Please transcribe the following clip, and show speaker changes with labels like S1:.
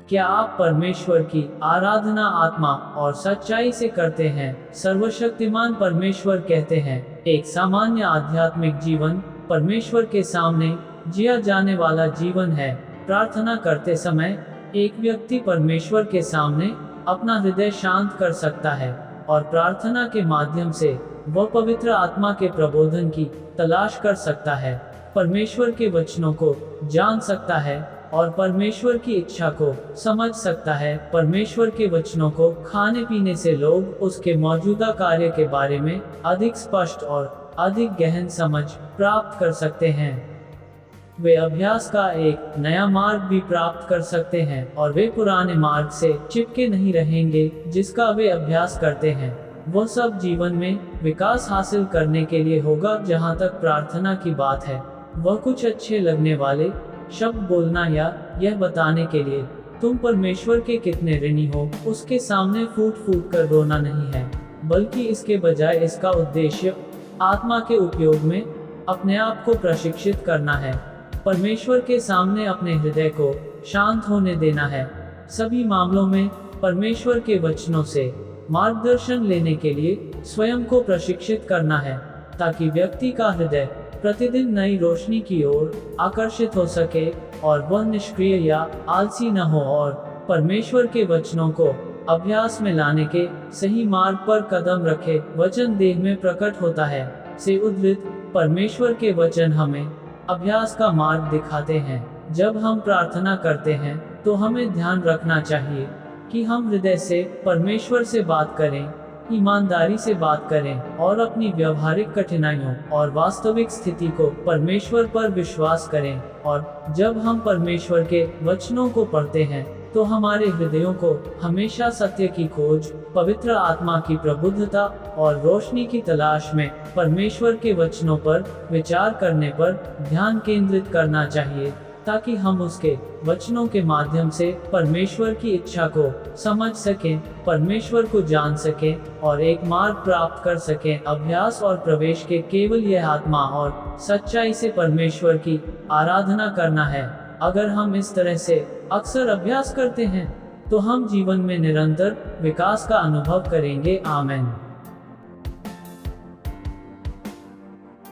S1: क्या आप परमेश्वर की आराधना आत्मा और सच्चाई से करते हैं? सर्वशक्तिमान परमेश्वर कहते हैं, एक सामान्य आध्यात्मिक जीवन परमेश्वर के सामने जिया जाने वाला जीवन है। प्रार्थना करते समय एक व्यक्ति परमेश्वर के सामने अपना हृदय शांत कर सकता है और प्रार्थना के माध्यम से वह पवित्र आत्मा के प्रबोधन की तलाश कर सकता है, परमेश्वर के वचनों को जान सकता है और परमेश्वर की इच्छा को समझ सकता है। परमेश्वर के वचनों को खाने पीने से लोग उसके मौजूदा कार्य के बारे में अधिक स्पष्ट और अधिक गहन समझ प्राप्त कर सकते हैं। वे अभ्यास का एक नया मार्ग भी प्राप्त कर सकते हैं और वे पुराने मार्ग से चिपके नहीं रहेंगे जिसका वे अभ्यास करते हैं। वह सब जीवन में विकास हासिल करने के लिए होगा। जहाँ तक प्रार्थना की बात है, वह कुछ अच्छे लगने वाले शब्द बोलना या यह बताने के लिए तुम परमेश्वर के कितने ऋणी हो उसके सामने फूट फूट कर रोना नहीं है, बल्कि इसके बजाय इसका उद्देश्य आत्मा के उपयोग में अपने आप को प्रशिक्षित करना है। परमेश्वर के सामने अपने हृदय को शांत होने देना है। सभी मामलों में परमेश्वर के वचनों से मार्गदर्शन लेने के लिए स्वयं को प्रशिक्षित करना है, ताकि व्यक्ति का हृदय प्रतिदिन नई रोशनी की ओर आकर्षित हो सके और वह निष्क्रिय या आलसी न हो और परमेश्वर के वचनों को अभ्यास में लाने के सही मार्ग पर कदम रखे। वचन देह में प्रकट होता है से उद्धृत परमेश्वर के वचन हमें अभ्यास का मार्ग दिखाते हैं। जब हम प्रार्थना करते हैं तो हमें ध्यान रखना चाहिए कि हम हृदय से परमेश्वर से बात करें, ईमानदारी से बात करें और अपनी व्यवहारिक कठिनाइयों और वास्तविक स्थिति को परमेश्वर पर विश्वास करें। और जब हम परमेश्वर के वचनों को पढ़ते हैं तो हमारे हृदयों को हमेशा सत्य की खोज, पवित्र आत्मा की प्रबुद्धता और रोशनी की तलाश में परमेश्वर के वचनों पर विचार करने पर ध्यान केंद्रित करना चाहिए, ताकि हम उसके वचनों के माध्यम से परमेश्वर की इच्छा को समझ सकें, परमेश्वर को जान सकें और एक मार्ग प्राप्त कर सकें। अभ्यास और प्रवेश के केवल यह आत्मा और सच्चाई से परमेश्वर की आराधना करना है। अगर हम इस तरह से अक्सर अभ्यास करते हैं तो हम जीवन में निरंतर विकास का अनुभव करेंगे। आमीन।